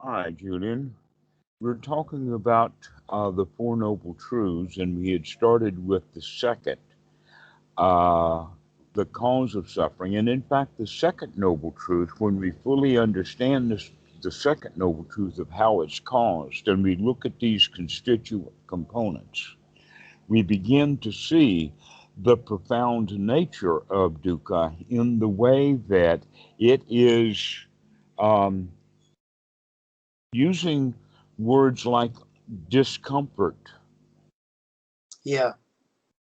Hi, Julian. We're talking about the Four Noble Truths, and we had started with the second, uh, the cause of suffering. And in fact, the second noble truth, when we fully understand this, the second noble truth of how it's caused, and we look at these constituent components, we begin to see the profound nature of dukkha in the way that it is. Um, Using words like discomfort, Yeah,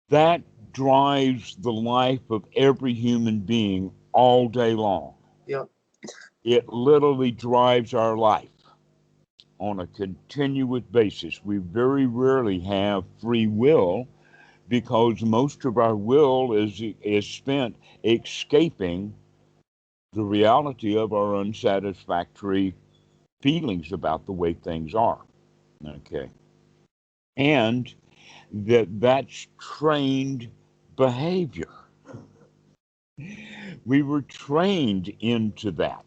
that drives the life of every human being all day long. yeah, It literally drives our life on a continuous basis. We very rarely have free will because most of our will is spent escaping the reality of our unsatisfactory feelings about the way things are. Okay. And that's trained behavior. We were trained into that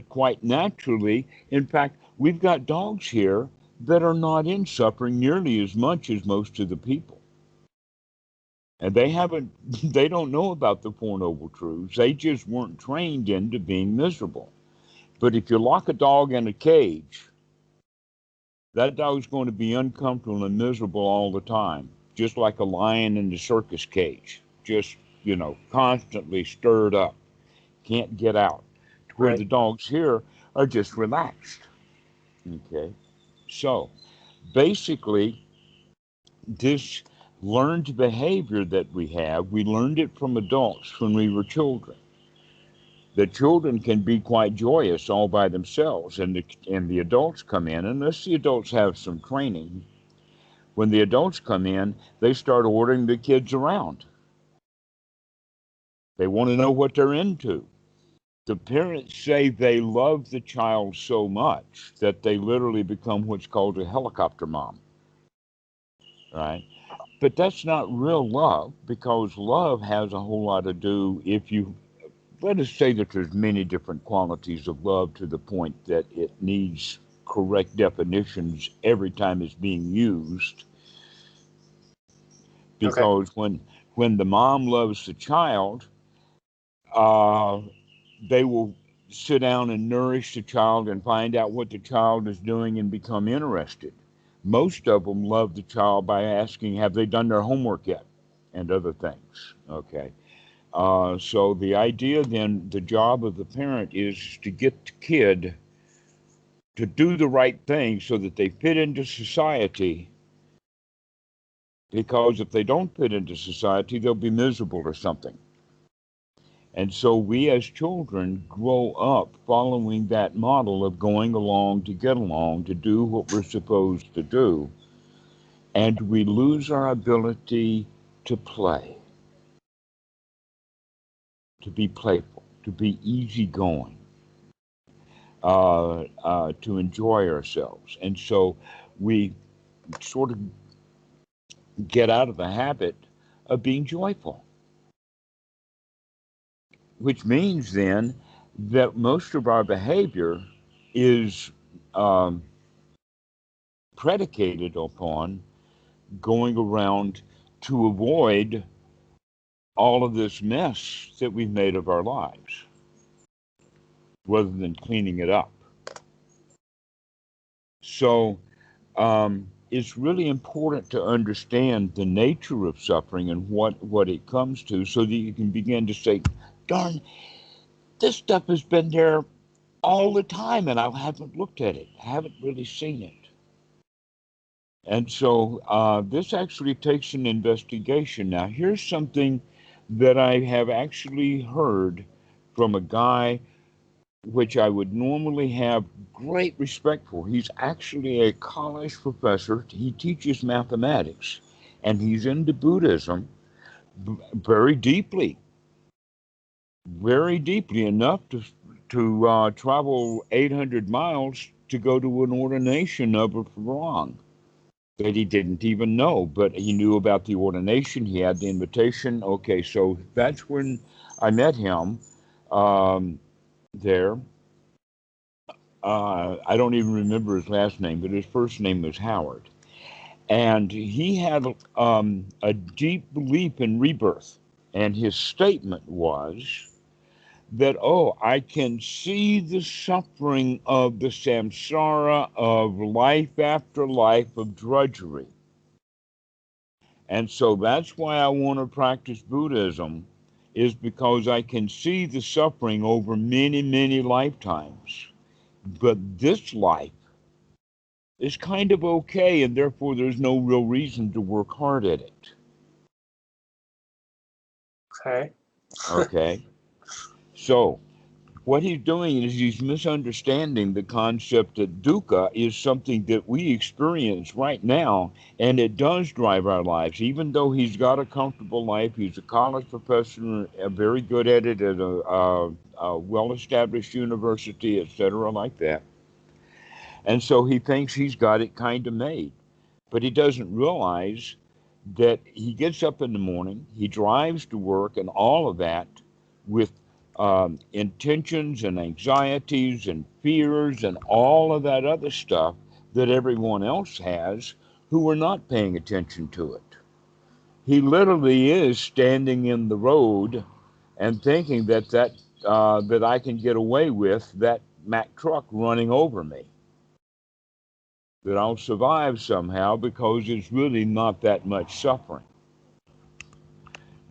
quite naturally. In fact, we've got dogs here that are not in suffering nearly as much as most of the people. And they haven't, they don't know about the Four Noble Truths. They just weren't trained into being miserable. But if you lock a dog in a cage, that dog's going to be uncomfortable and miserable all the time, just like a lion in the circus cage, just, constantly stirred up, can't get out. To where right. the dogs here are just relaxed. Okay. So basically, this learned behavior that we learned it from adults when we were children. The children can be quite joyous all by themselves, and the adults come in, unless the adults have some training. When the adults come in, they start ordering the kids around. They want to know what they're into. The parents say they love the child so much that they literally become what's called a helicopter mom, right? But that's not real love because love has a whole lot to do if you let us say that there's many different qualities of love to the point that it needs correct definitions every time it's being used Okay, because when the mom loves the child, uh, they will sit down and nourish the child and find out what the child is doing and become interested. Most of them love the child by asking, have they done their homework yet? And other things. Okay. So the idea then, the job of the parent is to get the kid to do the right thing so that they fit into society. Because if they don't fit into society, they'll be miserable or something. And so we as children grow up following that model of going along to get along, to do what we're supposed to do. And we lose our ability to play, to be playful, to be easygoing, to enjoy ourselves. And so we sort of get out of the habit of being joyful, which means then that most of our behavior is um, predicated upon going around to avoid all of this mess that we've made of our lives rather than cleaning it up. So it's really important to understand the nature of suffering and what it comes to so that you can begin to say, darn, this stuff has been there all the time and I haven't looked at it. I haven't really seen it. And so this actually takes an investigation. Now, here's something that I have actually heard from a guy which I would normally have great respect for. He's actually a college professor. He teaches mathematics and he's into Buddhism very deeply, very deeply enough to travel 800 miles to go to an ordination of a Farang that he didn't even know, but he knew about the ordination. He had the invitation. Okay, so that's when I met him there. I don't even remember his last name, but his first name was Howard. And he had a deep belief in rebirth. And his statement was that, oh, I can see the suffering of the samsara of life after life of drudgery. And so that's why I want to practice Buddhism, is because I can see the suffering over many, many lifetimes. But this life is kind of okay, and therefore there's no real reason to work hard at it. Okay. Okay? So, what he's doing is he's misunderstanding the concept that dukkha is something that we experience right now, and it does drive our lives. Even though he's got a comfortable life, he's a college professor, very good at it at a well-established university, etc., like that. And so he thinks he's got it kind of made. But he doesn't realize that he gets up in the morning, he drives to work, and all of that with intentions and anxieties and fears and all of that other stuff that everyone else has who are not paying attention to it. He literally is standing in the road and thinking that I can get away with that Mack truck running over me, that I'll survive somehow because it's really not that much suffering.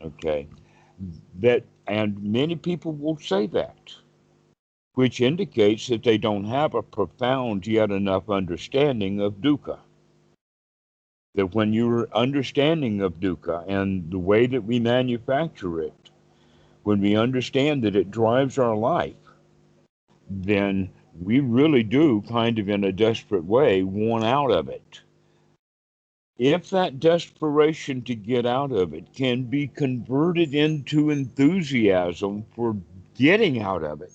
Okay, that and many people will say that, which indicates that they don't have a profound yet enough understanding of dukkha. That when you're understanding of dukkha and the way that we manufacture it, when we understand that it drives our life, then we really do kind of in a desperate way want out of it. If that desperation to get out of it can be converted into enthusiasm for getting out of it,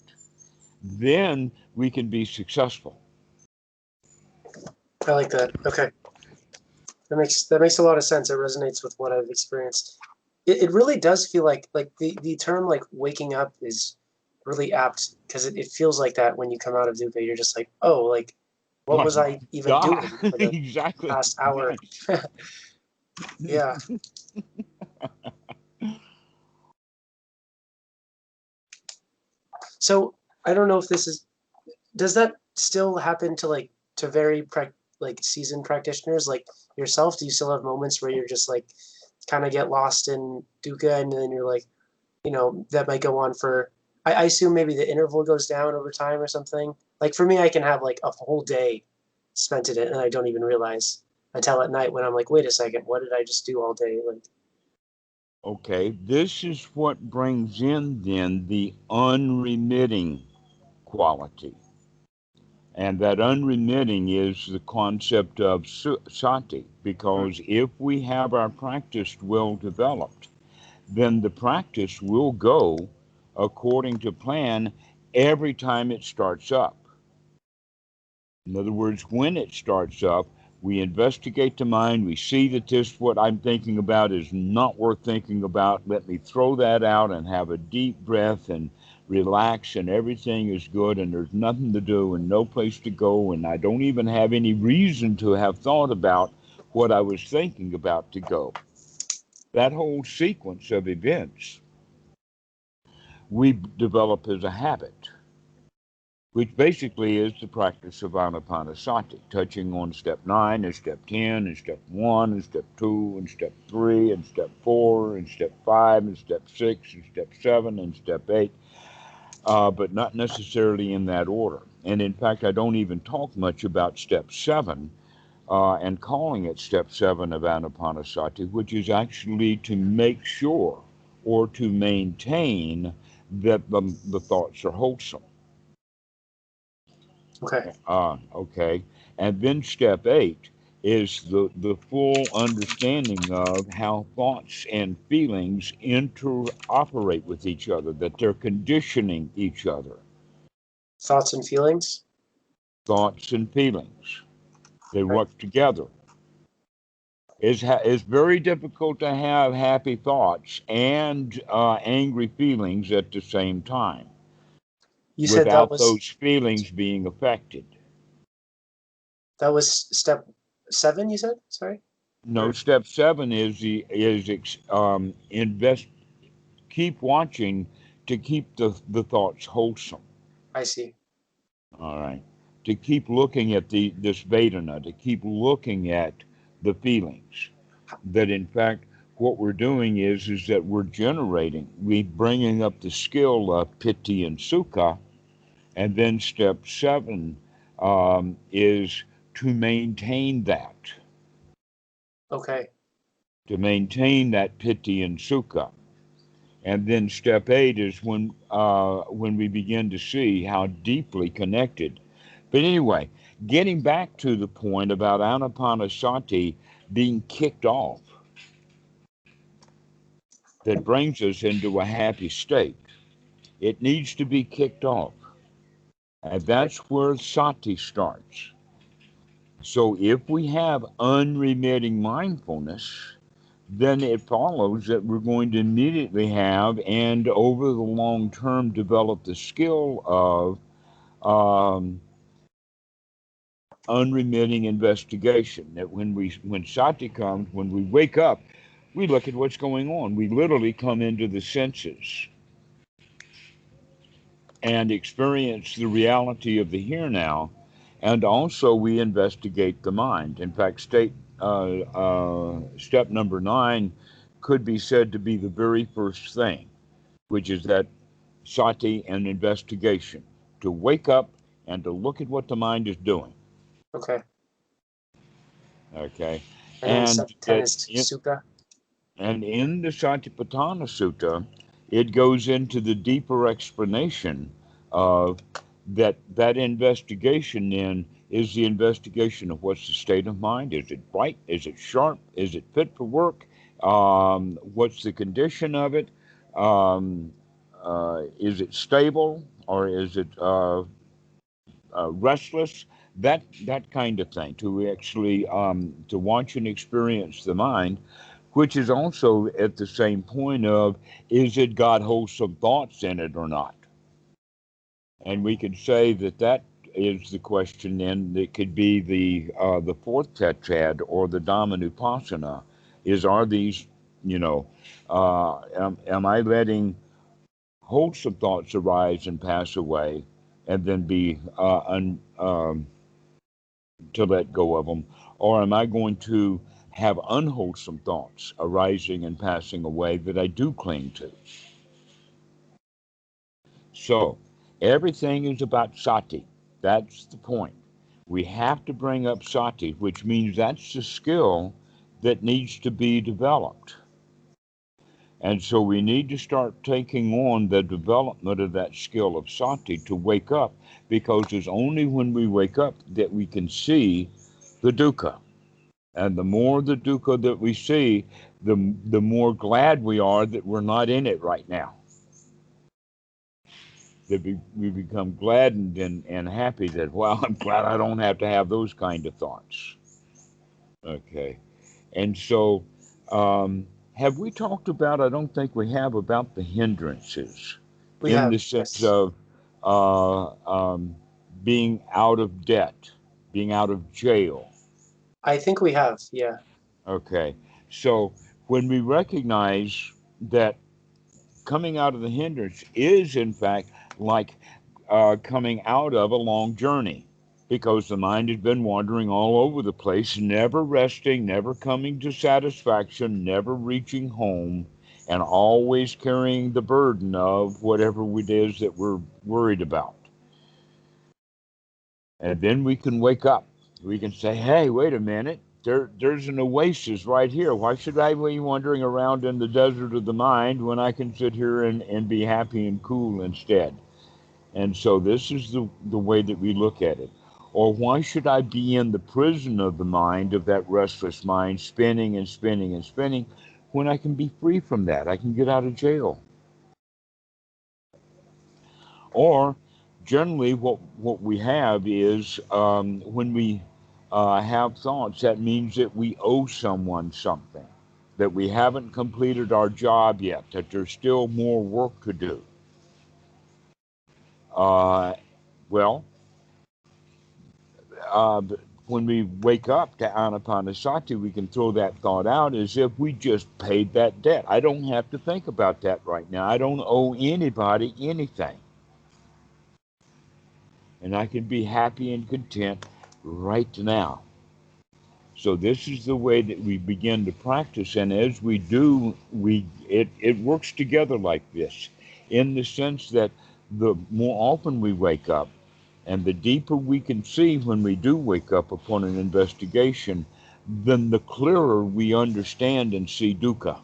then we can be successful. I like that. Okay. That makes a lot of sense. It resonates with what I've experienced. It really does feel like the term like waking up is really apt because it feels like that when you come out of dukkha. You're just like, oh, like what Like, was I even duh, doing for the exactly. past hour? Yeah. So I don't know if this is, does that still happen to very like seasoned practitioners like yourself? Do you still have moments where you're just like kind of get lost in dukkha and then you're like, that might go on for, I assume maybe the interval goes down over time or something. Like for me, I can have like a whole day spent in it and I don't even realize until at night when I'm like, wait a second, what did I just do all day? Like, Okay, this is what brings in then the unremitting quality. And that unremitting is the concept of sati, because if we have our practice well developed, then the practice will go according to plan every time it starts up. In other words, when it starts up, we investigate the mind, we see that this, what I'm thinking about, is not worth thinking about. Let me throw that out and have a deep breath and relax, and everything is good, and there's nothing to do and no place to go, and I don't even have any reason to have thought about what I was thinking about to go. That whole sequence of events we develop as a habit, which basically is the practice of anapanasati, touching on step 9 and step 10 and step 1 and step 2 and step 3 and step 4 and step 5 and step 6 and step 7 and step 8, but not necessarily in that order. And in fact, I don't even talk much about step 7 and calling it step 7 of anapanasati, which is actually to make sure or to maintain that the thoughts are wholesome. okay. Okay. And then step 8 is the full understanding of how thoughts and feelings interoperate with each other, that they're conditioning each other. Thoughts and feelings. Thoughts and feelings, they Okay. work together. It's very difficult to have happy thoughts and angry feelings at the same time. You said without those feelings being affected. that was step 7, you said? Sorry? No, Or step 7 invest, keep watching to keep the thoughts wholesome. I see. All right, to keep looking at this Vedana, to keep looking at the feelings. That in fact, what we're doing is that we're bringing up the skill of piti and sukha, and then step 7 is to maintain that, Okay. piti and sukha. And then step 8 is when we begin to see how deeply connected. But anyway, getting back to the point about anapanasati being kicked off, that brings us into a happy state. It needs to be kicked off. And Okay. that's where sati starts. So if we have unremitting mindfulness, then it follows that we're going to immediately have and over the long term develop the skill of unremitting investigation. That when sati comes, when we wake up, we look at what's going on. We literally come into the senses and experience the reality of the here now, and also we investigate the mind. In fact, step number 9 could be said to be the very first thing, which is that sati and investigation, to wake up and to look at what the mind is doing. Okay. Okay, And then and step 10 that is in, sukha. and in the Satipatthana Sutta, it goes into the deeper explanation of that investigation then is the investigation of what's the state of mind. Is it bright? Is it sharp? Is it fit for work? What's the condition of it? Um, is it stable or is it restless? That kind of thing. To actually to watch and experience the mind, which is also at the same point of, is it got wholesome thoughts in it or not? And we could say that is the question then that could be the fourth tetrad or the Dhammanupassana, is are these, you know, am I letting wholesome thoughts arise and pass away and then be to let go of them, or am I going to have unwholesome thoughts arising and passing away that I do cling to? So everything is about sati. That's the point. We have to bring up sati, which means that's the skill that needs to be developed. And so we need to start taking on the development of that skill of sati to wake up, because it's only when we wake up that we can see the dukkha. And the more the dukkha that we see, the more glad we are that we're not in it right now. That we become gladdened and happy that, well, I'm glad I don't have to have those kind of thoughts. Okay. And so, have we talked about, I don't think we have, about the hindrances We in have, the sense yes. of uh, um, being out of debt, being out of jail. I think we have, yeah. Okay. So, when we recognize that coming out of the hindrance is, in fact, like coming out of a long journey, because the mind has been wandering all over the place, never resting, never coming to satisfaction, never reaching home, and always carrying the burden of whatever it is that we're worried about. And then we can wake up. We can say, hey, wait a minute. There's an oasis right here. Why should I be wandering around in the desert of the mind when I can sit here and be happy and cool instead? And so this is the way that we look at it. Or why should I be in the prison of the mind, of that restless mind, spinning and spinning and spinning, when I can be free from that? I can get out of jail. Or generally, what we have is when we have thoughts, that means that we owe someone something, that we haven't completed our job yet, that there's still more work to do. Uh, well, when we wake up to anapanasati, we can throw that thought out as if we just paid that debt. I don't have to think about that right now. I don't owe anybody anything. And I can be happy and content right now. So this is the way that we begin to practice, and as we do, it works together like this, in the sense that the more often we wake up, and the deeper we can see when we do wake up upon an investigation, then the clearer we understand and see dukkha.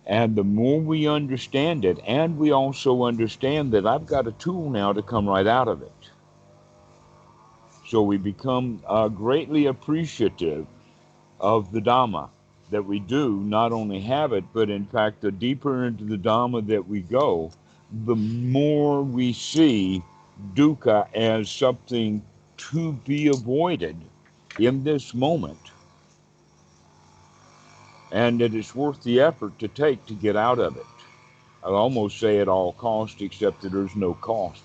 And the more we understand it, and we also understand that I've got a tool now to come right out of it. So we become greatly appreciative of the Dhamma that we do, not only have it, but in fact, the deeper into the Dhamma that we go, the more we see dukkha as something to be avoided in this moment, and that it's worth the effort to take to get out of it. I'll almost say at all cost, except that there's no cost.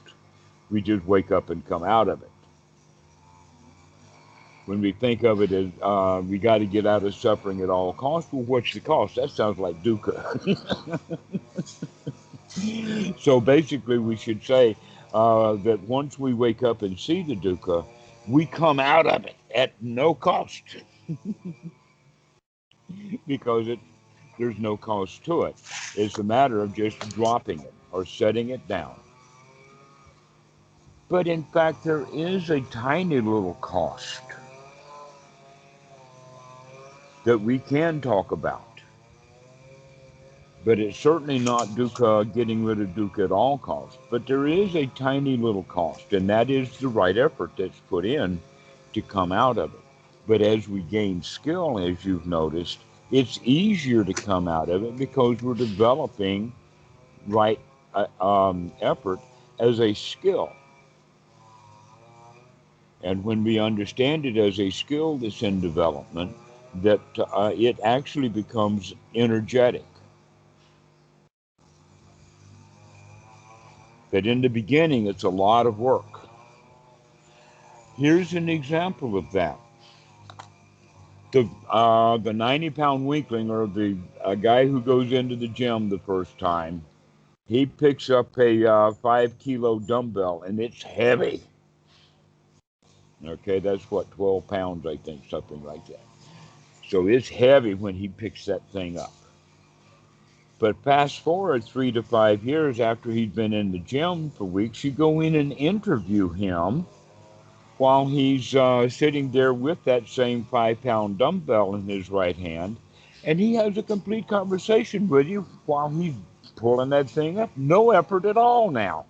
We just wake up and come out of it. When we think of it as we got to get out of suffering at all costs, well, what's the cost? That sounds like dukkha. So basically, we should say that once we wake up and see the dukkha, we come out of it at no cost because there's no cost to it. It's a matter of just dropping it or setting it down. But in fact, there is a tiny little cost that we can talk about. But it's certainly not dukkha, getting rid of dukkha at all costs. But there is a tiny little cost, and that is the right effort that's put in to come out of it. But as we gain skill, as you've noticed, it's easier to come out of it because we're developing right effort as a skill. And when we understand it as a skill that's in development, that it actually becomes energetic. But in the beginning, it's a lot of work. Here's an example of that. The 90-pound weakling, or the guy who goes into the gym the first time, he picks up a 5-kilo dumbbell, and it's heavy. Okay, that's what, 12 pounds, I think, something like that. So it's heavy when he picks that thing up. But fast forward 3 to 5 years after he's been in the gym for weeks, you go in and interview him while he's sitting there with that same 5-pound dumbbell in his right hand, and he has a complete conversation with you while he's pulling that thing up. No effort at all now.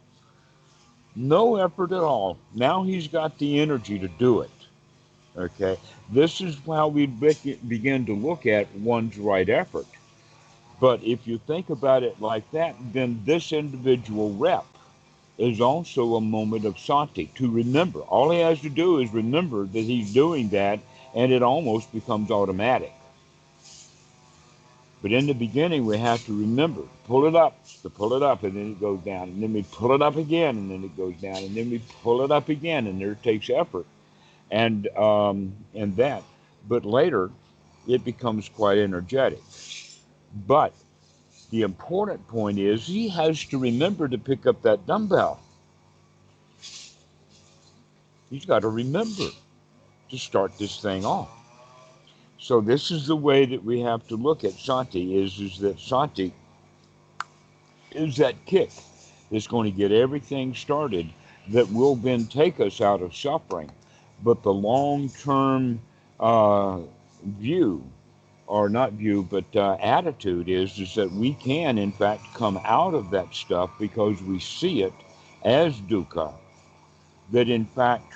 No effort at all. Now he's got the energy to do it. Okay? This is how we begin to look at one's right effort. But if you think about it like that, then this individual rep is also a moment of sati, to remember. All he has to do is remember that he's doing that, and it almost becomes automatic. But in the beginning, we have to remember, pull it up, to pull it up, and then it goes down, and then we pull it up again, and then it goes down, and then we pull it up again, and there takes effort, and that. But later, it becomes quite energetic. But the important point is he has to remember to pick up that dumbbell. He's got to remember to start this thing off. So this is the way that we have to look at sati, is that sati is that kick that's going to get everything started that will then take us out of suffering. But the long-term view, or not view, but attitude is that we can, in fact, come out of that stuff because we see it as dukkha, that in fact,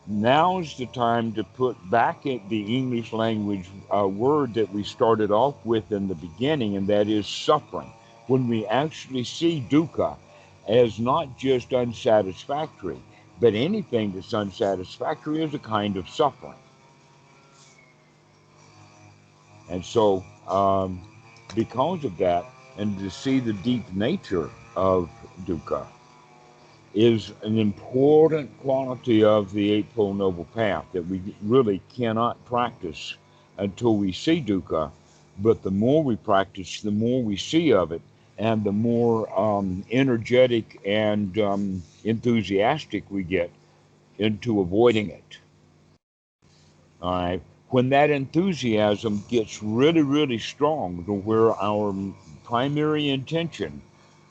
now's the time to put back in the English language word that we started off with in the beginning, and that is suffering. When we actually see dukkha as not just unsatisfactory, but anything that's unsatisfactory is a kind of suffering. And so, because of that, and to see the deep nature of dukkha, is an important quality of the Eightfold Noble Path that we really cannot practice until we see dukkha. But the more we practice, the more we see of it, and the more energetic and enthusiastic we get into avoiding it. All right. When that enthusiasm gets really, really strong to where our primary intention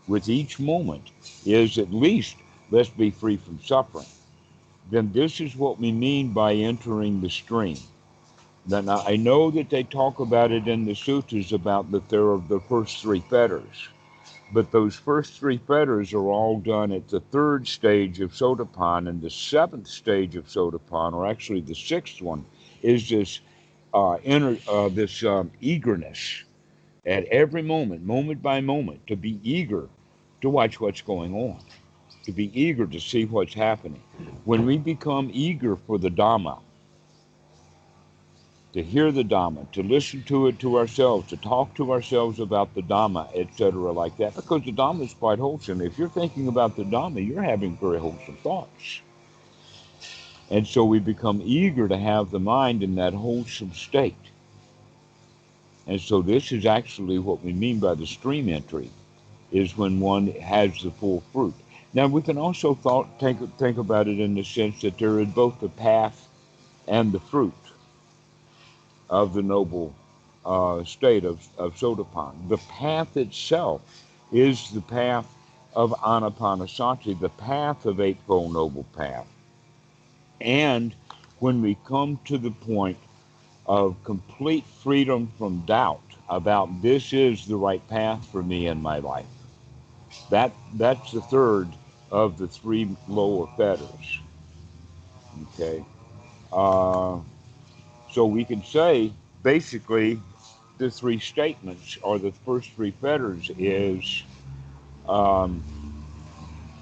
with each moment is at least let's be free from suffering, then this is what we mean by entering the stream. Then I know that they talk about it in the sutras about that there are the first three fetters, but those first three fetters are all done at the third stage of Sotapan, and the seventh stage of Sotapan, or actually the sixth one, is this eagerness at every moment, moment by moment, to be eager to watch what's going on, to be eager to see what's happening. When we become eager for the Dhamma, to hear the Dhamma, to listen to it to ourselves, to talk to ourselves about the Dhamma, etc., like that, because the Dhamma is quite wholesome. If you're thinking about the Dhamma, you're having very wholesome thoughts. And so we become eager to have the mind in that wholesome state. And so this is actually what we mean by the stream entry, is when one has the full fruit. Now we can also think about it in the sense that there is both the path and the fruit of the noble state of Sotapan. The path itself is the path of Anapanasati, the path of Eightfold Noble Path. And when we come to the point of complete freedom from doubt about this is the right path for me in my life, that's the third of the three lower fetters. Okay, uh, so we can say basically the three statements or the first three fetters is um,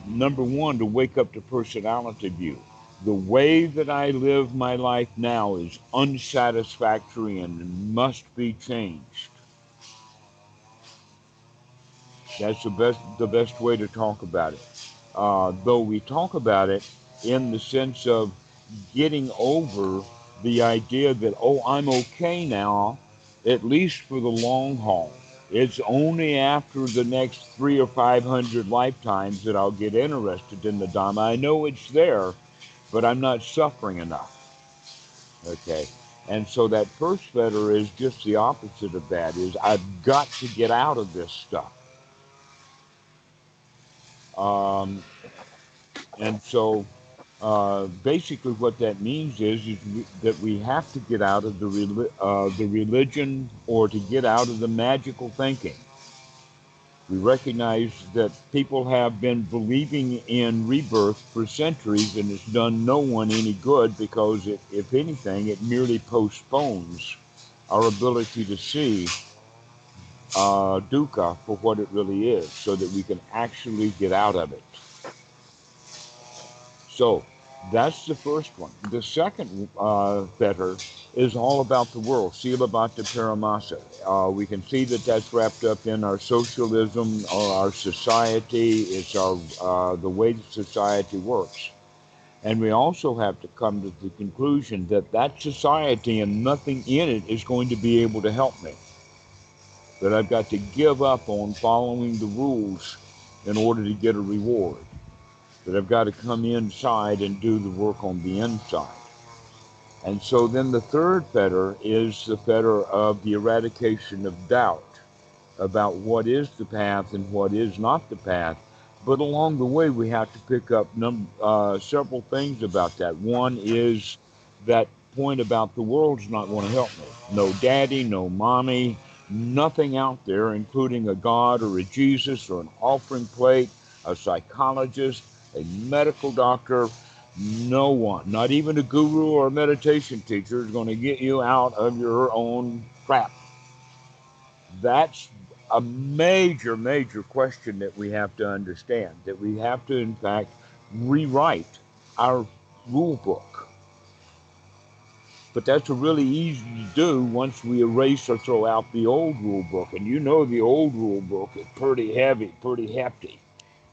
number one, to wake up to personality view. The way that I live my life now is unsatisfactory and must be changed. That's the best way to talk about it. Though we talk about it in the sense of getting over the idea that, oh, I'm okay now, at least for the long haul. It's only after the next 300 or 500 lifetimes that I'll get interested in the Dhamma. I know it's there, but I'm not suffering enough. Okay. And so that first fetter is just the opposite of that, is I've got to get out of this stuff. Um, and so basically, what that means is that we have to get out of the religion, or to get out of the magical thinking. We recognize that people have been believing in rebirth for centuries, and it's done no one any good, because if anything, it merely postpones our ability to see dukkha for what it really is, so that we can actually get out of it. So that's the first one. The second fetter is all about the world, Sila Bhatta Paramasa. We can see that that's wrapped up in our socialism or our society. It's the way that society works. And we also have to come to the conclusion that that society and nothing in it is going to be able to help me. That I've got to give up on following the rules in order to get a reward. That I've got to come inside and do the work on the inside. And so then the third fetter is the fetter of the eradication of doubt about what is the path and what is not the path. But along the way, we have to pick up several things about that. One is that point about the world's not going to help me. No daddy, no mommy, nothing out there, including a God or a Jesus or an offering plate, a psychologist, a medical doctor. No one, not even a guru or a meditation teacher, is going to get you out of your own crap. That's a major, major question that we have to understand, that we have to, in fact, rewrite our rule book. But that's really easy to do once we erase or throw out the old rule book. And you know the old rule book is pretty heavy, pretty hefty.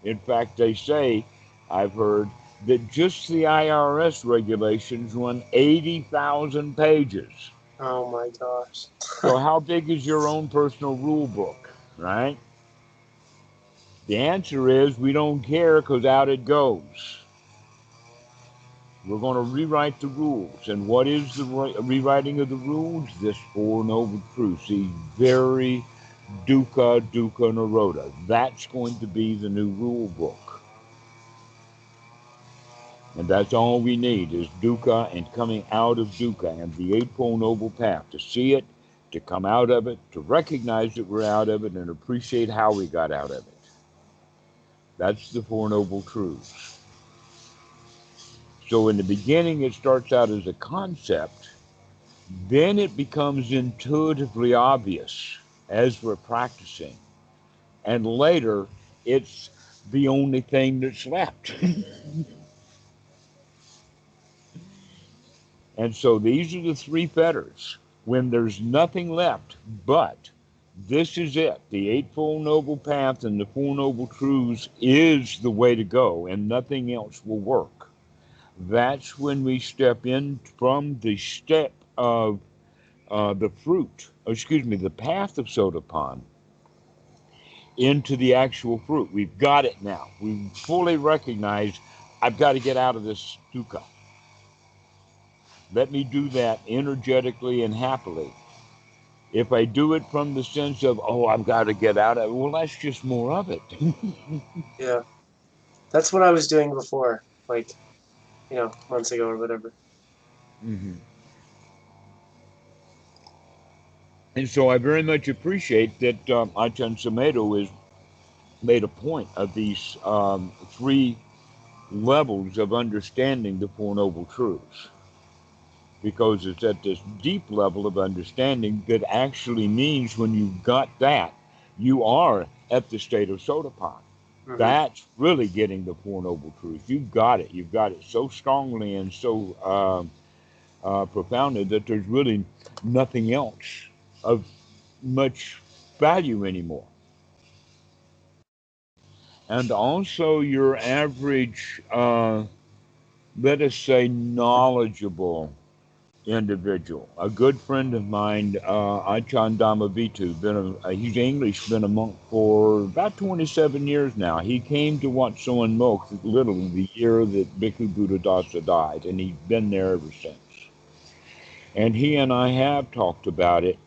In fact, they say I've heard that just the IRS regulations run 80,000 pages. Oh my gosh. So how big is your own personal rule book, right? The answer is we don't care because out it goes. We're going to rewrite the rules. And what is the rewriting of the rules? This Four Noble Truths, the very dukkha, dukkha, nirodha. That's going to be the new rule book. And that's all we need is dukkha and coming out of dukkha and the Eightfold Noble Path, to see it, to come out of it, to recognize that we're out of it, and appreciate how we got out of it. That's the Four Noble Truths. So in the beginning, it starts out as a concept, then it becomes intuitively obvious as we're practicing. And later, it's the only thing that's left. And so these are the three fetters. When there's nothing left but this is it, the Eightfold Noble Path and the Four Noble Truths is the way to go, and nothing else will work. That's when we step in from the step of the path of Sotapan into the actual fruit. We've got it now. We fully recognize I've got to get out of this dukkha. Let me do that energetically and happily. If I do it from the sense of, oh, I've got to get out of it, well, that's just more of it. Yeah. That's what I was doing before, like, months ago or whatever. Mm-hmm. And so I very much appreciate that Ajahn Sumedho has made a point of these three levels of understanding the Four Noble Truths, because it's at this deep level of understanding that actually means when you've got that, you are at the state of Sotapan. Mm-hmm. That's really getting the Four Noble Truths. You've got it. You've got it so strongly and so profoundly that there's really nothing else of much value anymore. And also your average, let us say, knowledgeable individual. A good friend of mine, Ajahn Dhammarato, he's English, been a monk for about 27 years now. He came to Wat Suan Mok literally the year that Bhikkhu Buddhadasa died, and he's been there ever since. And he and I have talked about it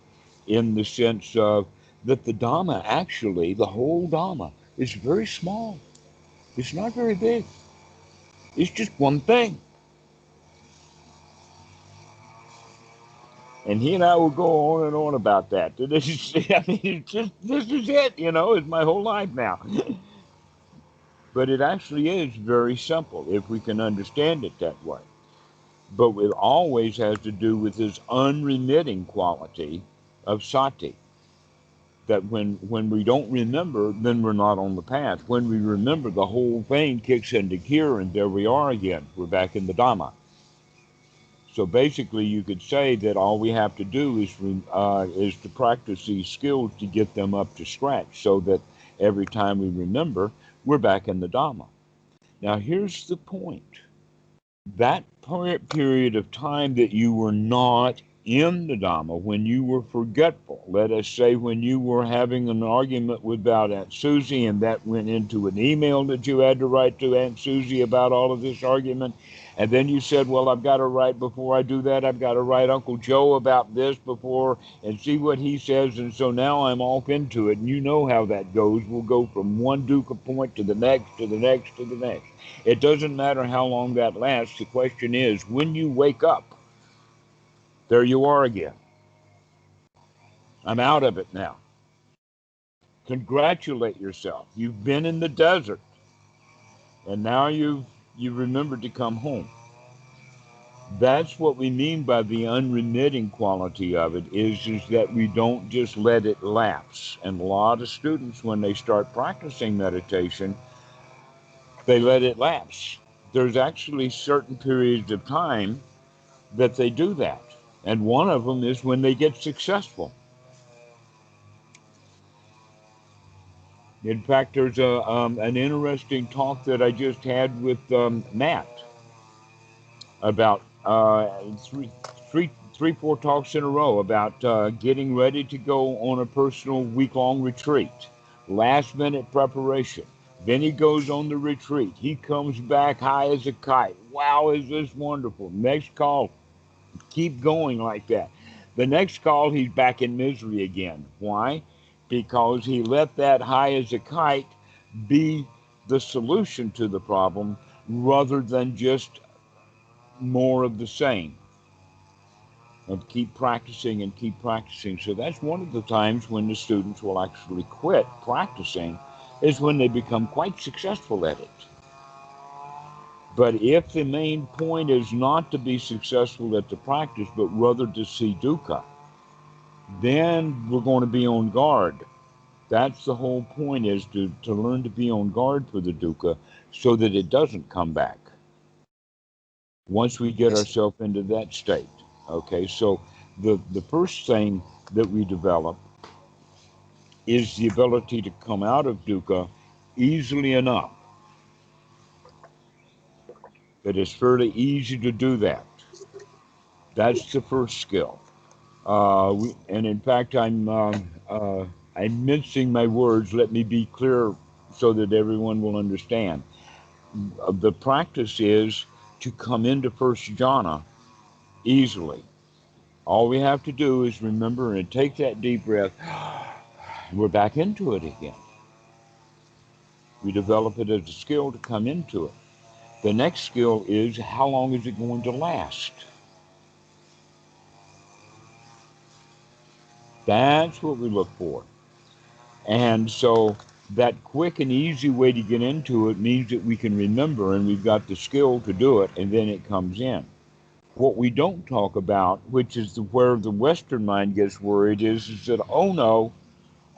in the sense of that the Dhamma, actually, the whole Dhamma, is very small. It's not very big. It's just one thing. And he and I will go on and on about that. This is, I mean, it's just, this is it, it's my whole life now. But it actually is very simple if we can understand it that way. But it always has to do with this unremitting quality of sati. That when we don't remember, then we're not on the path. When we remember, the whole thing kicks into gear, and there we are again. We're back in the Dhamma. So basically, you could say that all we have to do is to practice these skills to get them up to scratch, so that every time we remember, we're back in the Dhamma. Now, here's the point. That period of time that you were not in the Dhamma, when you were forgetful, let us say when you were having an argument about Aunt Susie, and that went into an email that you had to write to Aunt Susie about all of this argument, and then you said, well, I've got to write, before I do that, I've got to write Uncle Joe about this before and see what he says, and so now I'm off into it, and you know how that goes. We'll go from one dukkha point to the next, to the next, to the next. It doesn't matter how long that lasts. The question is, when you wake up, there you are again. I'm out of it now. Congratulate yourself. You've been in the desert, and now you've remembered to come home. That's what we mean by the unremitting quality of it, is that we don't just let it lapse. And a lot of students, when they start practicing meditation, they let it lapse. There's actually certain periods of time that they do that. And one of them is when they get successful. In fact, there's an interesting talk that I just had with Matt about four talks in a row about getting ready to go on a personal week-long retreat. Last minute preparation. Then he goes on the retreat. He comes back high as a kite. Wow, is this wonderful? Next call, keep going like that. The next call, he's back in misery again. Why? Because he let that high as a kite be the solution to the problem rather than just more of the same. And keep practicing and keep practicing. So that's one of the times when the students will actually quit practicing, is when they become quite successful at it. But if the main point is not to be successful at the practice, but rather to see dukkha, then we're going to be on guard. That's the whole point, is to learn to be on guard for the dukkha so that it doesn't come back once we get I see. ourselves into that state. Okay, so the first thing that we develop is the ability to come out of dukkha easily enough that it's fairly easy to do that. That's the first skill. And in fact, I'm mincing my words. Let me be clear so that everyone will understand. The practice is to come into first jhana easily. All we have to do is remember and take that deep breath. We're back into it again. We develop it as a skill to come into it. The next skill is, how long is it going to last? That's what we look for. And so that quick and easy way to get into it means that we can remember and we've got the skill to do it, and then it comes in. What we don't talk about, which is where the Western mind gets worried, is that, oh no,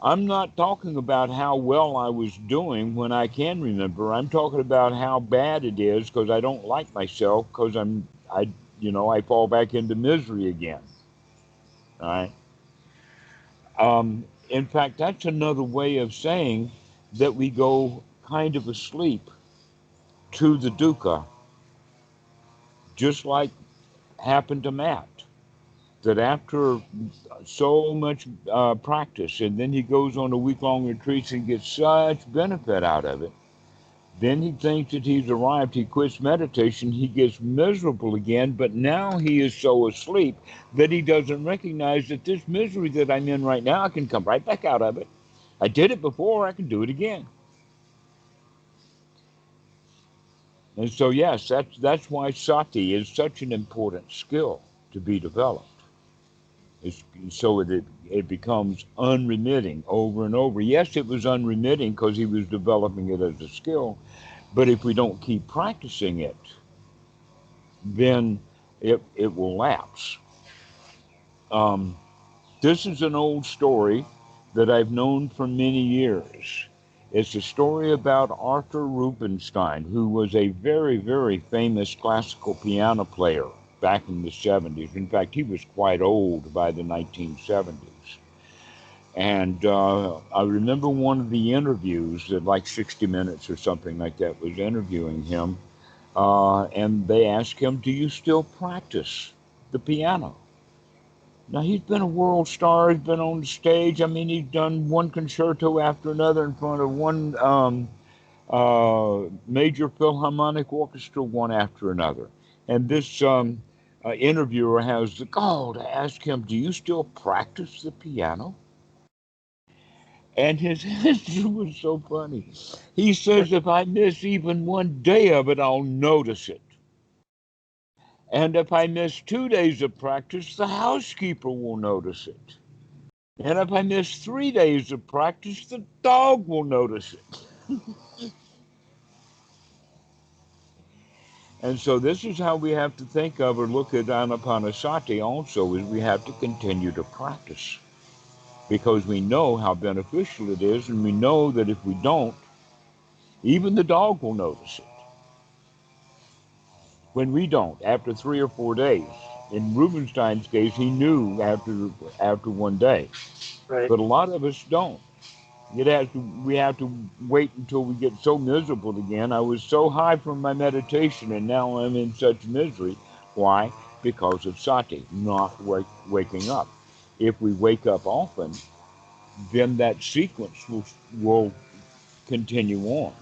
I'm not talking about how well I was doing when I can remember. I'm talking about how bad it is because I don't like myself, because I fall back into misery again. All right. In fact, that's another way of saying that we go kind of asleep to the dukkha, just like happened to Matt. That after so much practice, and then he goes on a week-long retreat and gets such benefit out of it, then he thinks that he's arrived. He quits meditation. He gets miserable again, but now he is so asleep that he doesn't recognize that this misery that I'm in right now, I can come right back out of it. I did it before, I can do it again. And so, yes, that's why sati is such an important skill to be developed. It's, so it becomes unremitting over and over. Yes, it was unremitting because he was developing it as a skill, but if we don't keep practicing it, then it will lapse. Um, this is an old story that I've known for many years. It's a story about Arthur Rubinstein, who was a very, very famous classical piano player back in the 70s. In fact, he was quite old by the 1970s. And I remember one of the interviews that, like 60 Minutes or something like that, was interviewing him. And they asked him, do you still practice the piano? Now, he's been a world star. He's been on the stage. I mean, he's done one concerto after another in front of one major philharmonic orchestra, one after another. And this interviewer has the gall to ask him, do you still practice the piano? And his answer was so funny. He says, if I miss even one day of it, I'll notice it. And if I miss 2 days of practice, the housekeeper will notice it. And if I miss 3 days of practice, the dog will notice it. And so this is how we have to think of or look at anapanasati also, is we have to continue to practice. Because we know how beneficial it is, and we know that if we don't, even the dog will notice it. When we don't, after 3 or 4 days. In Rubinstein's case, he knew after one day. Right. But a lot of us don't. We have to wait until we get so miserable again. I was so high from my meditation and now I'm in such misery. Why? Because of sati, not waking up. If we wake up often, then that sequence will continue on.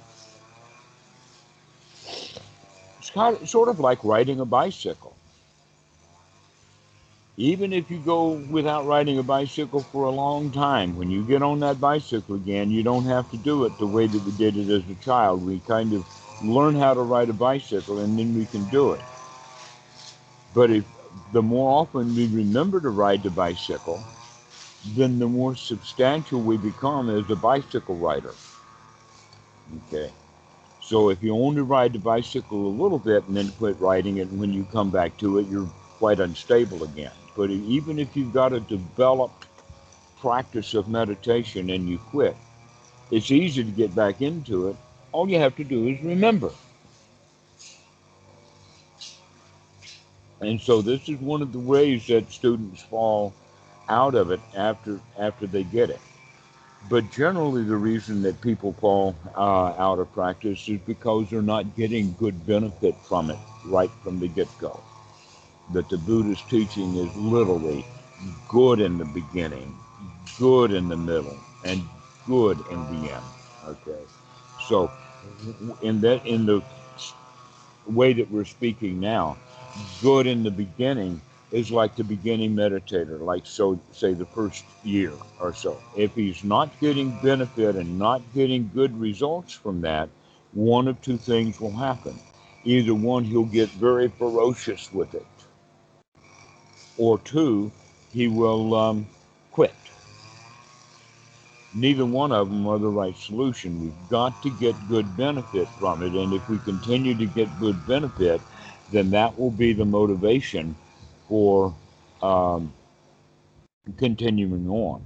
It's sort of like riding a bicycle. Even if you go without riding a bicycle for a long time, when you get on that bicycle again, you don't have to do it the way that we did it as a child. We kind of learn how to ride a bicycle and then we can do it. But if the more often we remember to ride the bicycle, then the more substantial we become as a bicycle rider. Okay. So if you only ride the bicycle a little bit and then quit riding it, and when you come back to it, you're quite unstable again. But even if you've got a developed practice of meditation and you quit, it's easy to get back into it. All you have to do is remember. And so this is one of the ways that students fall out of it after they get it. But generally, the reason that people fall out of practice is because they're not getting good benefit from it right from the get-go. That the Buddhist teaching is literally good in the beginning, good in the middle, and good in the end. Okay, so in the way that we're speaking now, good in the beginning is like the beginning meditator, like so say the first year or so. If he's not getting benefit and not getting good results from that, one of two things will happen. Either one, he'll get very ferocious with it, or two, he will quit. Neither one of them are the right solution. We've got to get good benefit from it, and if we continue to get good benefit, then that will be the motivation for um, continuing on.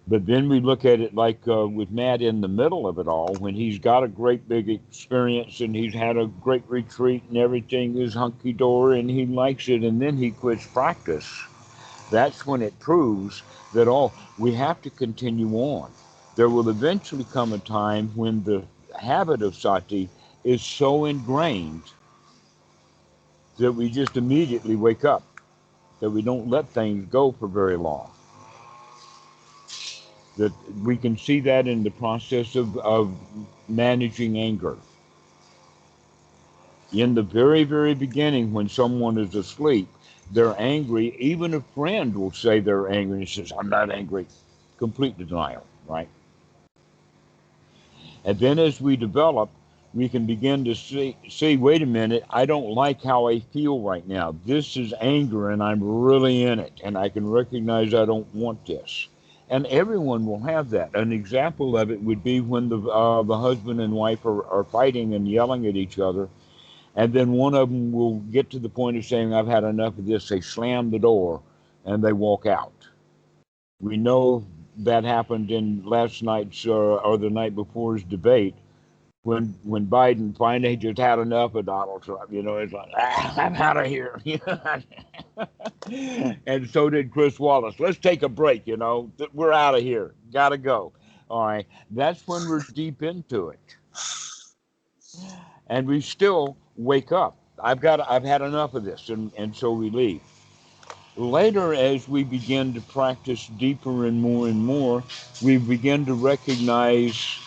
But then we look at it like with Matt in the middle of it all, when he's got a great big experience and he's had a great retreat and everything is hunky dory and he likes it, and then he quits practice. That's when it proves that we have to continue on. There will eventually come a time when the habit of sati is so ingrained that we just immediately wake up, that we don't let things go for very long. That we can see that in the process of managing anger. In the very, very beginning, when someone is asleep, they're angry. Even a friend will say they're angry and says, I'm not angry. Complete denial, right? And then as we develop, we can begin to see, wait a minute, I don't like how I feel right now. This is anger and I'm really in it. And I can recognize I don't want this. And everyone will have that. An example of it would be when the husband and wife are fighting and yelling at each other. And then one of them will get to the point of saying, I've had enough of this. They slam the door and they walk out. We know that happened in last night's or the night before's debate when Biden finally just had enough of Donald Trump. It's like, I'm out of here. And so did Chris Wallace. Let's take a break. We're out of here. Gotta go. All right. That's when we're deep into it, and we still wake up. I've had enough of this, and so we leave. Later, as we begin to practice deeper and more, we begin to recognize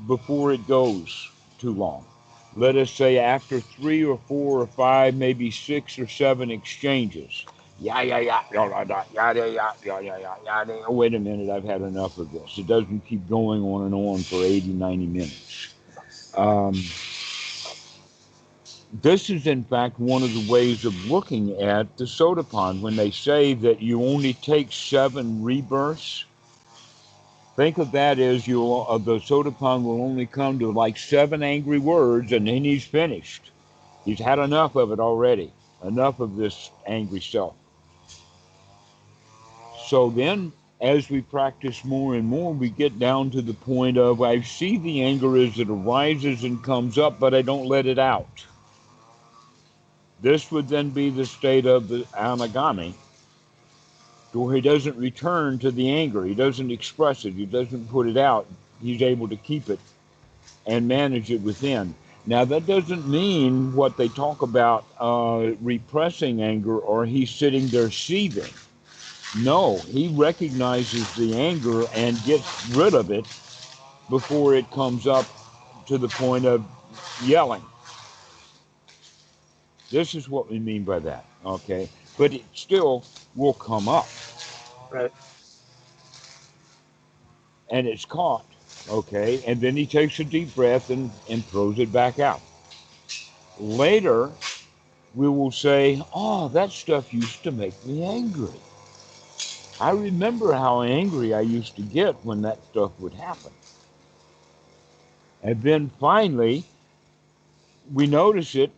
before it goes too long. Let us say after 3 or 4 or 5, maybe 6 or 7 exchanges. Yeah, yeah, yeah, yeah, yeah, yeah, yeah, yeah, yeah, yeah, yeah. Wait a minute, I've had enough of this. It doesn't keep going on and on for 80, 90 minutes. Um, this is, in fact, one of the ways of looking at the Sotapan. When they say that you only take 7 rebirths, think of that as the Sotapan will only come to like 7 angry words and then he's finished. He's had enough of it already, enough of this angry self. So then, as we practice more and more, we get down to the point of, I see the anger as it arises and comes up, but I don't let it out. This would then be the state of the anagami, to where he doesn't return to the anger. He doesn't express it. He doesn't put it out. He's able to keep it and manage it within. Now, that doesn't mean what they talk about repressing anger or he's sitting there seething. No, he recognizes the anger and gets rid of it before it comes up to the point of yelling. This is what we mean by that, okay? But it still will come up Right. and it's caught, okay? And then he takes a deep breath and throws it back out. Later, we will say, oh, that stuff used to make me angry. I remember how angry I used to get when that stuff would happen. And then finally, we notice it,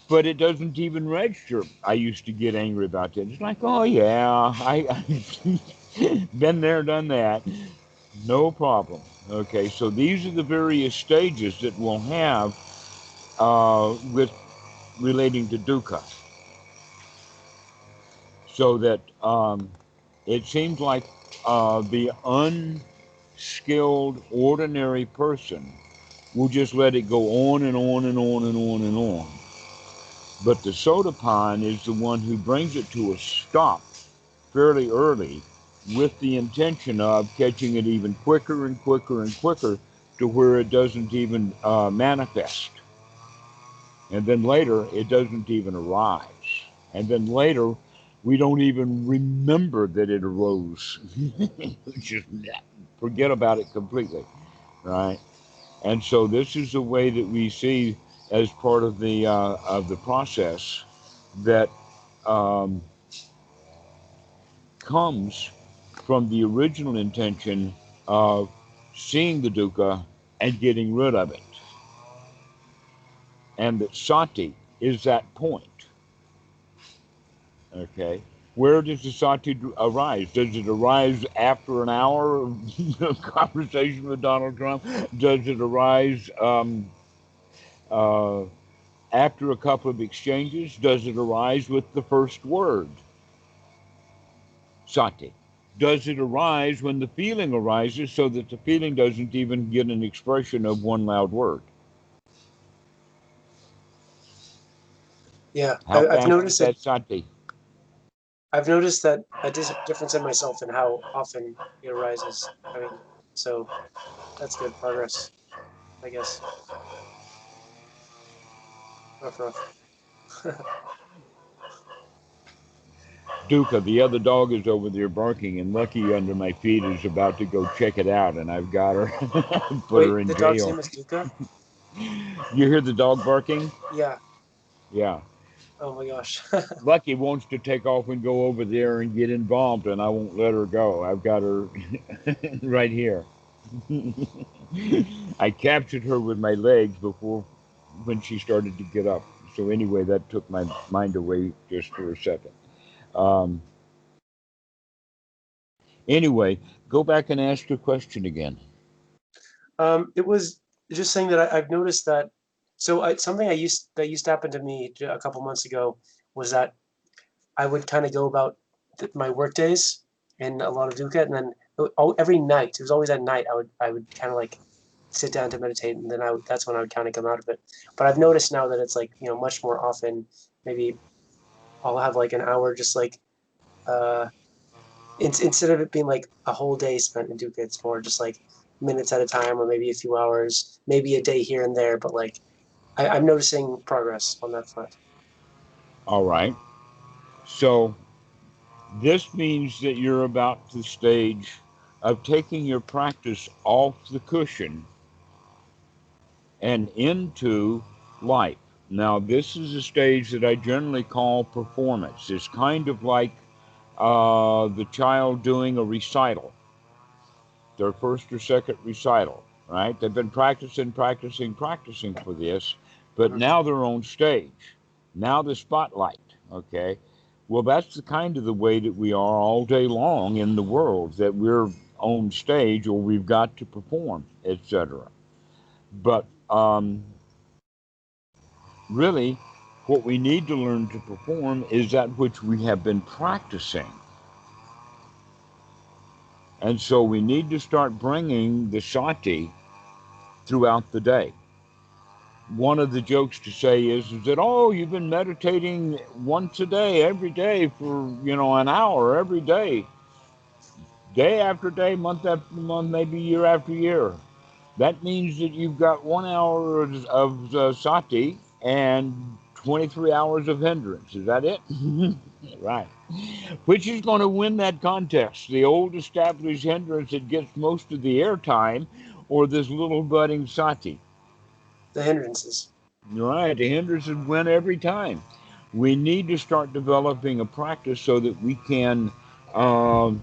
but it doesn't even register. I used to get angry about that. It's like, oh yeah, I been there, done that. No problem. Okay, so these are the various stages that we'll have with relating to dukkha. So that it seems like the unskilled, ordinary person will just let it go on and on and on and on and on. But the sotapan is the one who brings it to a stop fairly early with the intention of catching it even quicker and quicker and quicker to where it doesn't even manifest. And then later, it doesn't even arise. And then later, we don't even remember that it arose. Just forget about it completely, right? And so this is the way that we see as part of the process that um, comes from the original intention of seeing the dukkha and getting rid of it. And that sati is that point. Okay. Where does the sati arise? Does it arise after an hour of conversation with Donald Trump? Does it arise uh, after a couple of exchanges? Does it arise with the first word? Sati. Does it arise when the feeling arises so that the feeling doesn't even get an expression of one loud word? Yeah. How I've fast is noticed that. that sati? I've noticed that a difference in myself and how often it arises. I mean, so that's good progress, I guess. Rough, rough. Dukkha, the other dog, is over there barking, and Lucky under my feet is about to go check it out, and I've got her, put her Wait, in the dog's jail. name is Dukkha? You hear the dog barking? Yeah. Yeah. Oh my gosh. Lucky wants to take off and go over there and get involved, and I won't let her go. I've got her right here. I captured her with my legs before when she started to get up. So anyway, that took my mind away just for a second. Um, anyway, go back and ask your question again. It was just saying that I've noticed that. So something that used to happen to me a couple months ago was that I would kind of go about my work days and a lot of dukkha, and then every night it was always at night I would kind of like sit down to meditate, and then that's when I would kind of come out of it. But I've noticed now that it's like much more often. Maybe I'll have like an hour just like uh, instead of it being like a whole day spent in dukkha, it's more just like minutes at a time, or maybe a few hours, maybe a day here and there. But like I'm noticing progress on that front. All right. So this means that you're about the stage of taking your practice off the cushion and into life. Now, this is a stage that I generally call performance. It's kind of like the child doing a recital, their first or second recital, right? They've been practicing, practicing, practicing for this, but Mhm. now they're on stage. Now the spotlight, okay? Well, that's the kind of the way that we are all day long in the world, that we're on stage or we've got to perform, etc. But really, what we need to learn to perform is that which we have been practicing. And so we need to start bringing the sati throughout the day. One of the jokes to say is that, oh, you've been meditating once a day, every day for, an hour every day after day, month after month, maybe year after year. That means that you've got 1 hour of sati and 23 hours of hindrance. Is that it? Right. Which is going to win that contest? The old established hindrance that gets most of the airtime, or this little budding sati? The hindrances. Right. The hindrances win every time. We need to start developing a practice so that we can um,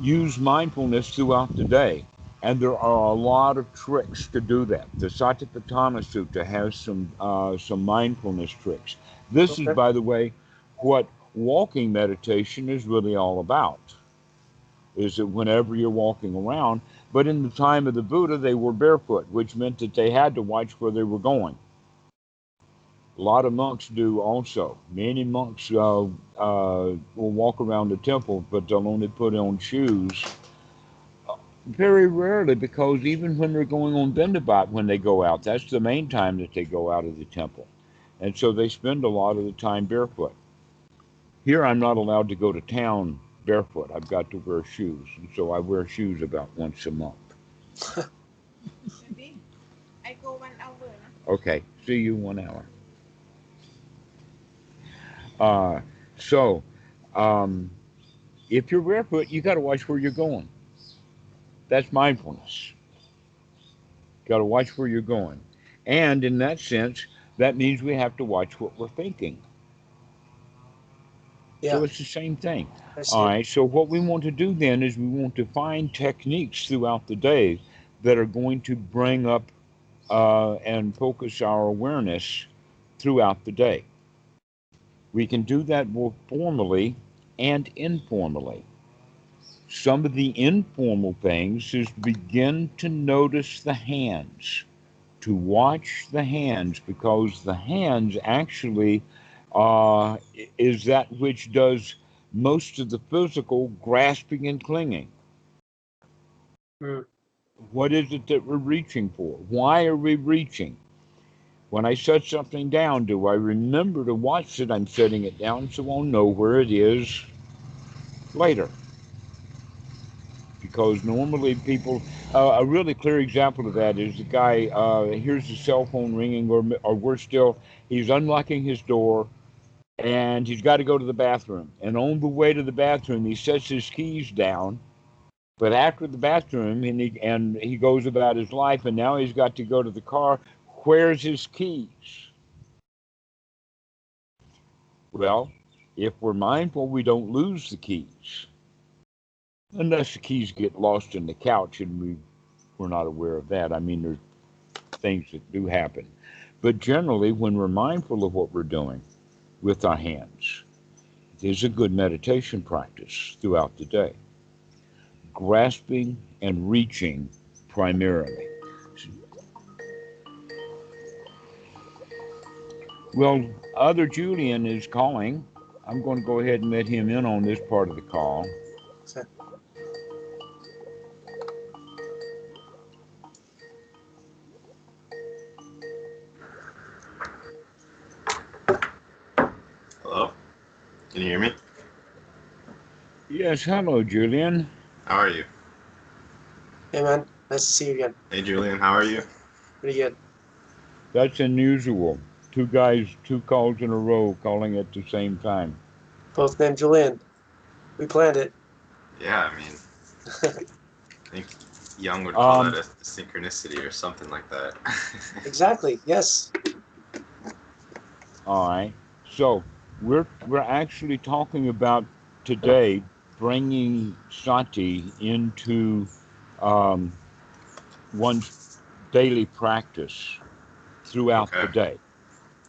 use mindfulness throughout the day. And there are a lot of tricks to do that. The Satipatthana Sutta has some mindfulness tricks. This is, Okay. by the way, what walking meditation is really all about. Is that whenever you're walking around, but in the time of the Buddha, they were barefoot, which meant that they had to watch where they were going. A lot of monks do also. Many monks will walk around the temple, but they'll only put on shoes very rarely, because even when they're going on Bendabat, when they go out, that's the main time that they go out of the temple. And so they spend a lot of the time barefoot. Here, I'm not allowed to go to town barefoot. I've got to wear shoes. And so I wear shoes about once a month. Maybe I go 1 hour. Okay, see you 1 hour. Uh, so, um, if you're barefoot, you got to watch where you're going. That's mindfulness. Got to watch where you're going. And in that sense, that means we have to watch what we're thinking. So Yeah, it's the same thing. I see All it. right. So what we want to do then is we want to find techniques throughout the day that are going to bring up and focus our awareness throughout the day. We can do that both formally and informally. Some of the informal things is to begin to notice the hands, to watch the hands, because the hands actually uh, is that which does most of the physical grasping and clinging. Mm. What is it that we're reaching for? Why are we reaching? When I set something down, do I remember to watch that I'm setting it down so I'll know where it is later? Because normally people, a really clear example of that is the guy hears the cell phone ringing, or worse still, he's unlocking his door and he's got to go to the bathroom. And on the way to the bathroom, he sets his keys down. But after the bathroom, and he goes about his life, and now he's got to go to the car. Where's his keys? Well, if we're mindful, we don't lose the keys, unless the keys get lost in the couch and we're not aware of that. I mean, there's things that do happen. But generally, when we're mindful of what we're doing with our hands, it is a good meditation practice throughout the day. Grasping and reaching primarily. Well, other Julien is calling. I'm going to go ahead and let him in on this part of the call. So, Hello? Can you hear me? Yes, hello, Julien. How are you? hey man, nice to see you again. Hey, Julian, how are you? Pretty good. That's unusual. Two guys, two calls in a row calling at the same time. Both named Julien. We planned it. Yeah, I mean, I think Young would call that Um, a synchronicity or something like that. Exactly. Yes. all right. So we're actually talking about today bringing sati into um, one's daily practice throughout Okay, the day.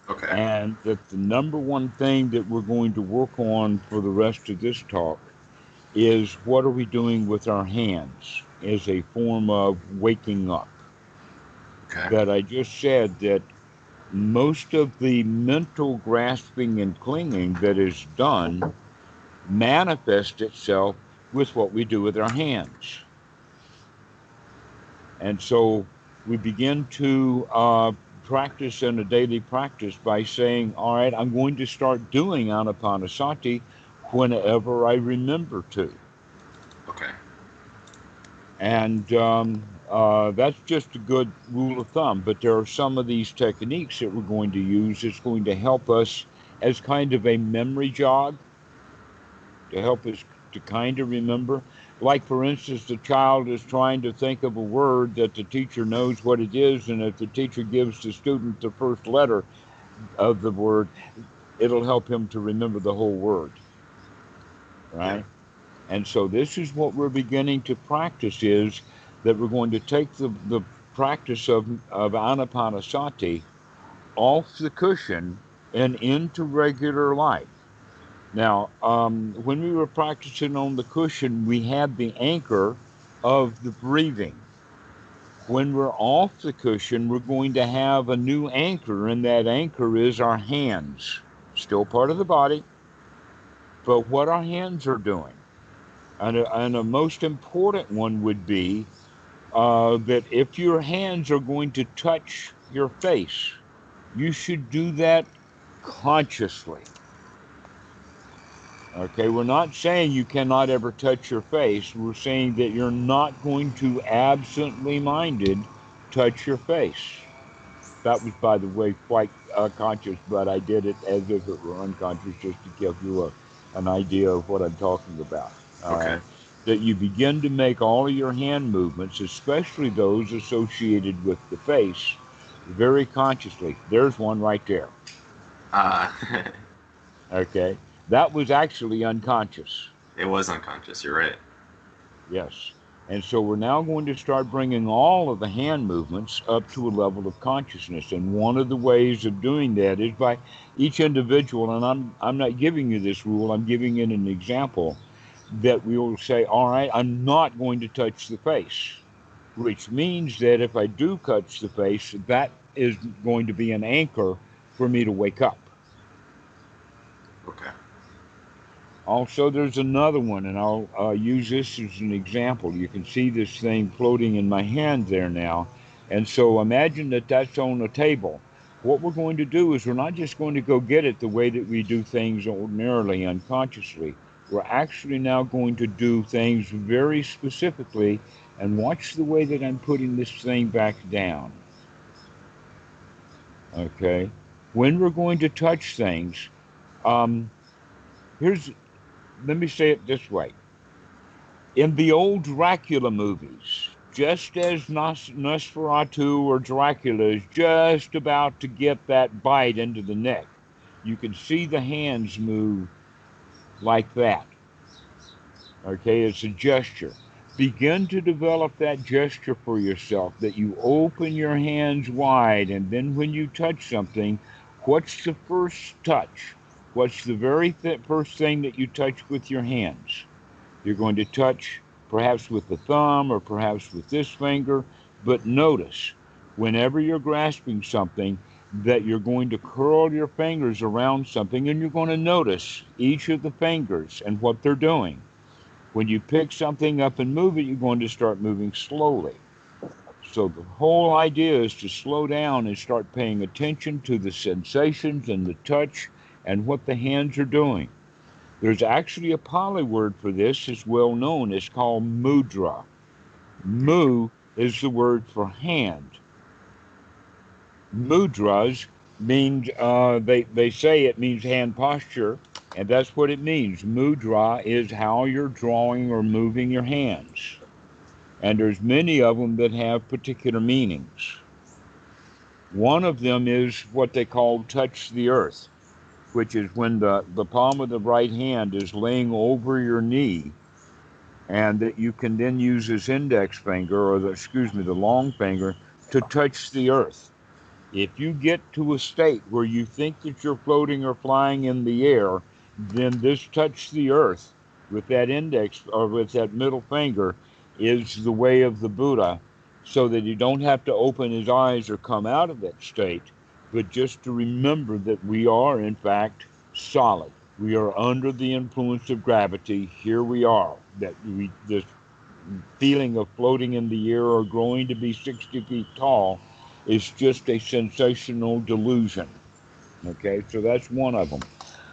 okay, And that the number one thing that we're going to work on for the rest of this talk is what are we doing with our hands as a form of waking up. okay, That I just said that most of the mental grasping and clinging that is done manifests itself with what we do with our hands. And so we begin to practice in a daily practice by saying, all right, I'm going to start doing anapanasati whenever I remember to. Okay. And that's just a good rule of thumb. But there are some of these techniques that we're going to use that's going to help us as kind of a memory jog, to help us to kind of remember. Like, for instance, the child is trying to think of a word that the teacher knows what it is, and if the teacher gives the student the first letter of the word, it'll help him to remember the whole word, Yeah. right? And so this is what we're beginning to practice, is that we're going to take the practice of anapanasati off the cushion and into regular life. Now, when we were practicing on the cushion, we had the anchor of the breathing. When we're off the cushion, we're going to have a new anchor, and that anchor is our hands. Still part of the body, but what our hands are doing. And a most important one would be that if your hands are going to touch your face, you should do that consciously. Okay, we're not saying you cannot ever touch your face. We're saying that you're not going to absently minded touch your face. That was, by the way, quite conscious, but I did it as if it were unconscious just to give you an idea of what I'm talking about. Okay. That you begin to make all of your hand movements, especially those associated with the face, very consciously. There's one right there. Uh, Okay, that was actually unconscious. it was unconscious. You're right. Yes. And so we're now going to start bringing all of the hand movements up to a level of consciousness. And one of the ways of doing that is by each individual, and I'm not giving you this rule, I'm giving it an example, that we will say, all right, I'm not going to touch the face, which means that if I do touch the face, that is going to be an anchor for me to wake up. Okay. Also, there's another one, and I'll use this as an example. You can see this thing floating in my hand there now. And so imagine that that's on a table. What we're going to do is we're not just going to go get it the way that we do things ordinarily, unconsciously. We're actually now going to do things very specifically, and watch the way that I'm putting this thing back down. Okay? When we're going to touch things, um, here's, let me say it this way. In the old Dracula movies, just as Nosferatu or Dracula is just about to get that bite into the neck, you can see the hands move like that. Okay, it's a gesture. Begin to develop that gesture for yourself, that you open your hands wide, and then when you touch something, what's the first touch? What's the very first thing that you touch with your hands? You're going to touch perhaps with the thumb or perhaps with this finger, but notice whenever you're grasping something that you're going to curl your fingers around something, and you're going to notice each of the fingers and what they're doing. When you pick something up and move it, you're going to start moving slowly. So the whole idea is to slow down and start paying attention to the sensations and the touch and what the hands are doing. There's actually a Pali word for this, it's well known. It's called mudra. Mu is the word for hand. Mudras means, they say it means hand posture, and that's what it means. Mudra is how you're drawing or moving your hands. And there's many of them that have particular meanings. One of them is what they call touch the earth, which is when the palm of the right hand is laying over your knee, and that you can then use this index finger, or the long finger, to touch the earth. If you get to a state where you think that you're floating or flying in the air, then this touch the earth with that index or with that middle finger is the way of the Buddha, so that you don't have to open his eyes or come out of that state, but just to remember that we are, in fact, solid. We are under the influence of gravity. Here we are. This feeling of floating in the air or growing to be 60 feet tall is just a sensational delusion. Okay, so that's one of them.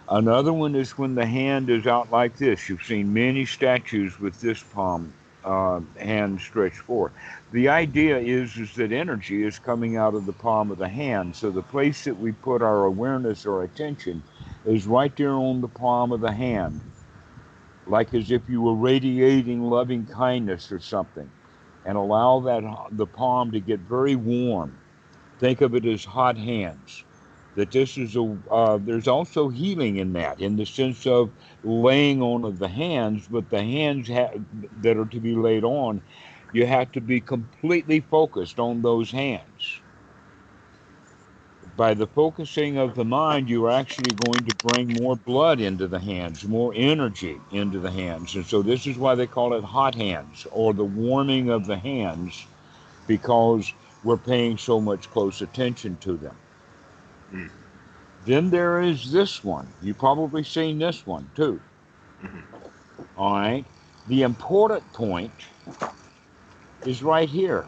Another one is when the hand is out like this. You've seen many statues with this palm hand stretched forth. The idea is that energy is coming out of the palm of the hand. So the place that we put our awareness or attention is right there on the palm of the hand, like as if you were radiating loving kindness or something, and allow that the palm to get very warm. Think of it as hot hands. That this is there's also healing in that, in the sense of laying on of the hands, but the hands that are to be laid on, you have to be completely focused on those hands. By the focusing of the mind, you are actually going to bring more blood into the hands, more energy into the hands. And so this is why they call it hot hands, or the warming of the hands, because we're paying so much close attention to them. Mm. Then there is this one. You've probably seen this one too. All right. The important point is right here,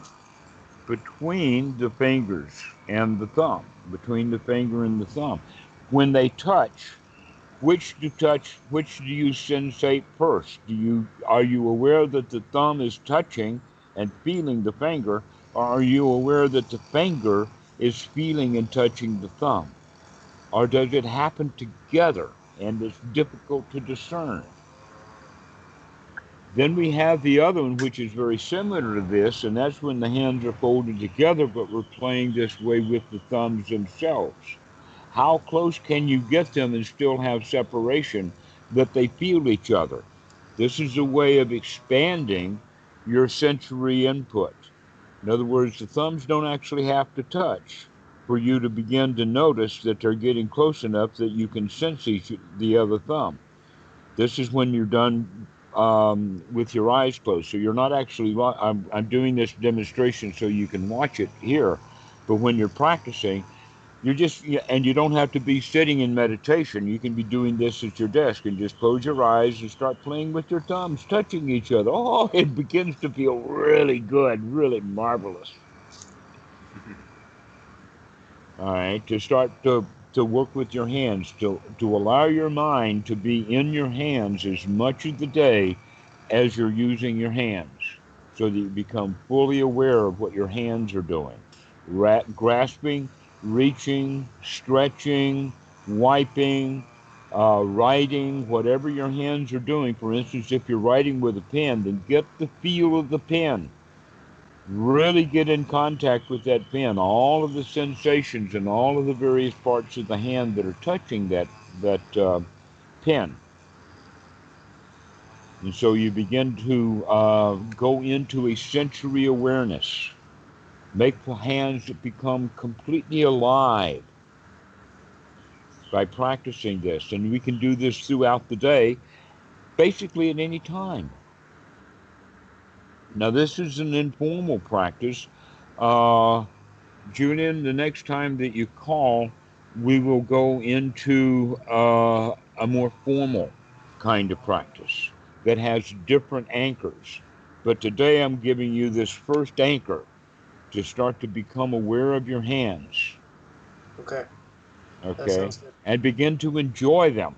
between the fingers and the thumb, between the finger and the thumb. When they touch, which do you sensate first? Are you aware that the thumb is touching and feeling the finger, or are you aware that the finger is feeling and touching the thumb? Or does it happen together and it's difficult to discern? Then we have the other one, which is very similar to this, and that's when the hands are folded together, but we're playing this way with the thumbs themselves. How close can you get them and still have separation, that they feel each other? This is a way of expanding your sensory input. In other words, the thumbs don't actually have to touch for you to begin to notice that they're getting close enough that you can sense the other thumb. This is when you're done with your eyes closed. So you're not actually, I'm doing this demonstration so you can watch it here, but when you're practicing, and you don't have to be sitting in meditation. You can be doing this at your desk and just close your eyes and start playing with your thumbs, touching each other. Oh, it begins to feel really good, really marvelous. All right, to start to work with your hands, to allow your mind to be in your hands as much of the day as you're using your hands, so that you become fully aware of what your hands are doing. Grasping, reaching, stretching, wiping, writing, whatever your hands are doing. For instance, if you're writing with a pen, then get the feel of the pen. Really get in contact with that pen, all of the sensations and all of the various parts of the hand that are touching that pen. And so you begin to go into a sensory awareness. Make the hands become completely alive by practicing this. And we can do this throughout the day, basically at any time. Now, this is an informal practice. Julien, the next time that you call, we will go into a more formal kind of practice that has different anchors. But today I'm giving you this first anchor to start to become aware of your hands. Okay. That Okay, sounds good. and begin to enjoy them.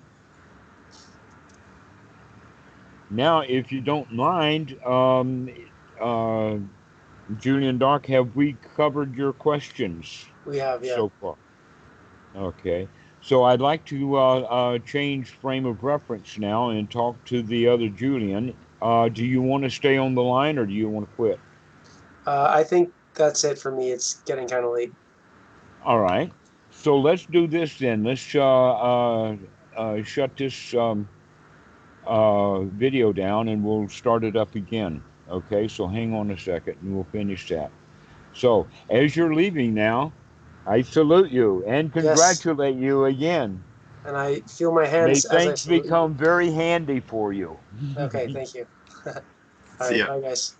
Now, if you don't mind, uh, Julien Doc, have we covered your questions We have, yeah. so far? Okay, so I'd like to change frame of reference now and talk to the other Julien. Do you want to stay on the line or do you want to quit? I think that's it for me. It's getting kind of late. All right, so let's do this then. Let's shut this video down and we'll start it up again. Okay, so hang on a second and we'll finish that. So as you're leaving now, I salute you and Yes. congratulate you again. And I feel my May hands as I things salute you. become very handy for you. Okay, thank you. All See right, ya. bye, guys.